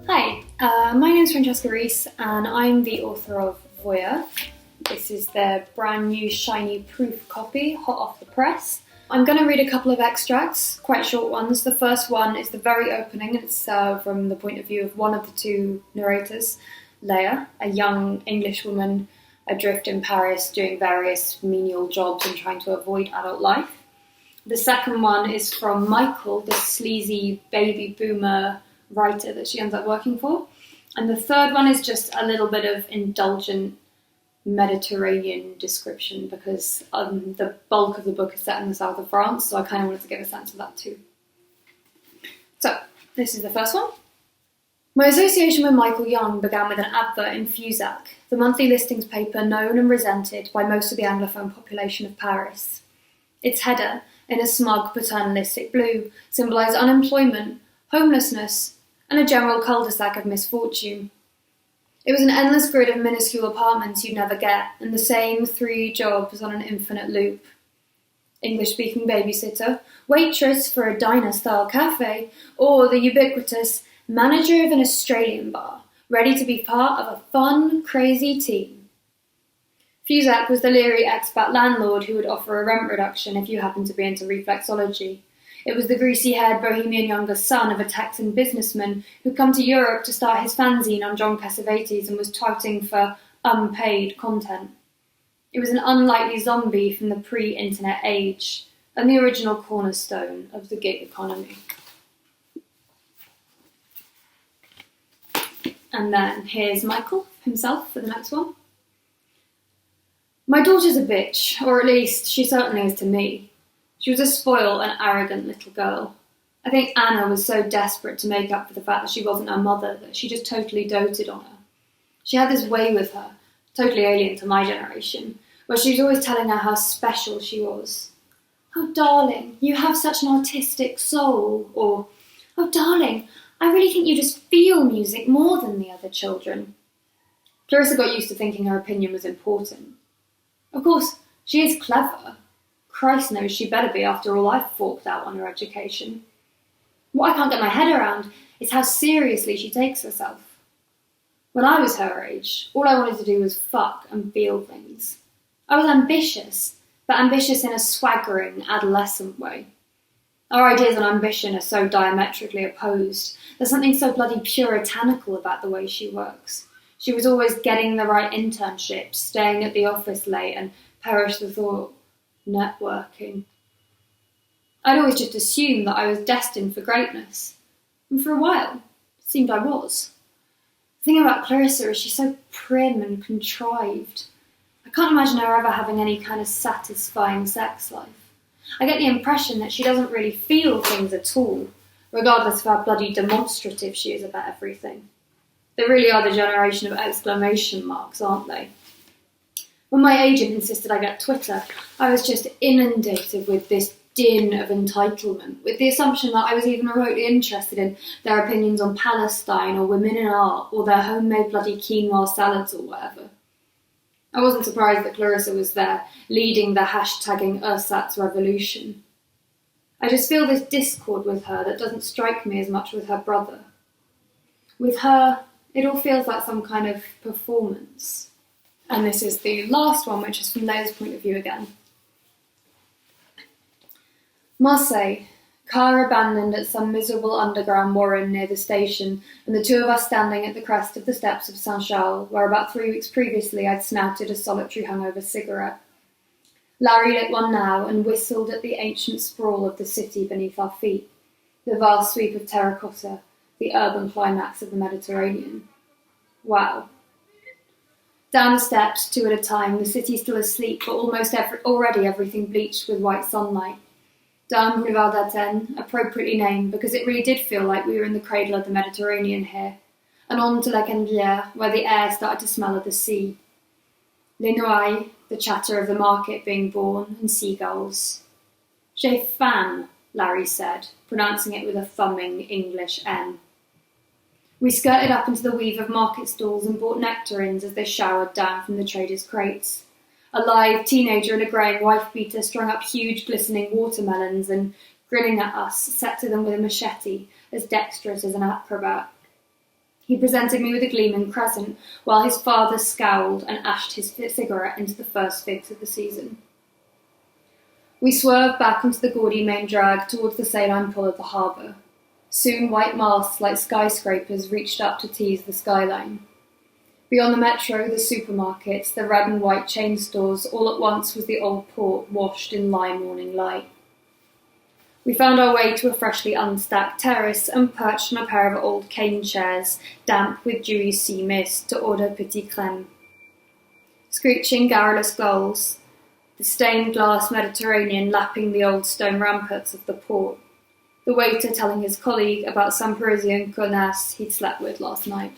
Hi, my name is Francesca Reece and I'm the author of Voyeur. This is their brand new shiny proof copy, hot off the press. I'm going to read a couple of extracts, quite short ones. The first one is the very opening, and it's from the point of view of one of the two narrators, Leia, a young English woman adrift in Paris doing various menial jobs and trying to avoid adult life. The second one is from Michael, the sleazy baby boomer writer that she ends up working for. And the third one is just a little bit of indulgent Mediterranean description because the bulk of the book is set in the south of France, so I kind of wanted to give a sense of that too. So, this is the first one. My association with Michael Young began with an advert in Fusac, the monthly listings paper known and resented by most of the Anglophone population of Paris. Its header, in a smug paternalistic blue, symbolised unemployment, homelessness, and a general cul-de-sac of misfortune. It was an endless grid of minuscule apartments you'd never get, and the same 3 jobs on an infinite loop. English-speaking babysitter, waitress for a diner-style cafe, or the ubiquitous manager of an Australian bar, ready to be part of a fun, crazy team. Fusac was the leery expat landlord who would offer a rent reduction if you happened to be into reflexology. It was the greasy-haired bohemian younger son of a Texan businessman who'd come to Europe to start his fanzine on John Cassavetes and was touting for unpaid content. It was an unlikely zombie from the pre-internet age and the original cornerstone of the gig economy. And then here's Michael himself for the next one. My daughter's a bitch, or at least she certainly is to me. She was a spoiled and arrogant little girl. I think Anna was so desperate to make up for the fact that she wasn't her mother that she just totally doted on her. She had this way with her, totally alien to my generation, where she was always telling her how special she was. "Oh, darling, you have such an artistic soul," or, "Oh, darling, I really think you just feel music more than the other children." Clarissa got used to thinking her opinion was important. Of course, she is clever. Christ knows she better be after all I've forked out on her education. What I can't get my head around is how seriously she takes herself. When I was her age, all I wanted to do was fuck and feel things. I was ambitious, but ambitious in a swaggering, adolescent way. Our ideas on ambition are so diametrically opposed. There's something so bloody puritanical about the way she works. She was always getting the right internship, staying at the office late, and perish the thought, networking. I'd always just assumed that I was destined for greatness. And for a while, it seemed I was. The thing about Clarissa is she's so prim and contrived. I can't imagine her ever having any kind of satisfying sex life. I get the impression that she doesn't really feel things at all, regardless of how bloody demonstrative she is about everything. They really are the generation of exclamation marks, aren't they? When my agent insisted I get Twitter, I was just inundated with this din of entitlement, with the assumption that I was even remotely interested in their opinions on Palestine or women in art or their homemade bloody quinoa salads or whatever. I wasn't surprised that Clarissa was there, leading the hashtagging ersatz revolution. I just feel this discord with her that doesn't strike me as much with her brother. With her, it all feels like some kind of performance. And this is the last one, which is from Leia's point of view again. Marseille. Car abandoned at some miserable underground warren near the station, and the two of us standing at the crest of the steps of Saint-Charles, where about 3 weeks previously I'd snouted a solitary hungover cigarette. Larry lit one now and whistled at the ancient sprawl of the city beneath our feet, the vast sweep of terracotta, the urban climax of the Mediterranean. Wow. Down the steps, 2 at a time, the city still asleep, but already everything bleached with white sunlight. Down Boulevard d'Athènes, appropriately named because it really did feel like we were in the cradle of the Mediterranean here, and on to La Canebière, where the air started to smell of the sea. Les Noailles, the chatter of the market being born, and seagulls. J'ai faim, Larry said, pronouncing it with a thumbing English N. We skirted up into the weave of market stalls and bought nectarines as they showered down from the traders' crates. A live teenager in a greying wife-beater strung up huge glistening watermelons and, grinning at us, set to them with a machete, as dexterous as an acrobat. He presented me with a gleaming crescent, while his father scowled and ashed his cigarette into the first figs of the season. We swerved back onto the gaudy main drag towards the saline pull of the harbour. Soon white masts like skyscrapers reached up to tease the skyline. Beyond the metro, the supermarkets, the red and white chain stores, all at once was the old port washed in lime morning light. We found our way to a freshly unstacked terrace and perched on a pair of old cane chairs, damp with dewy sea mist, to order petit crème. Screeching garrulous gulls, the stained glass Mediterranean lapping the old stone ramparts of the port, the waiter telling his colleague about some Parisian connasse he'd slept with last night.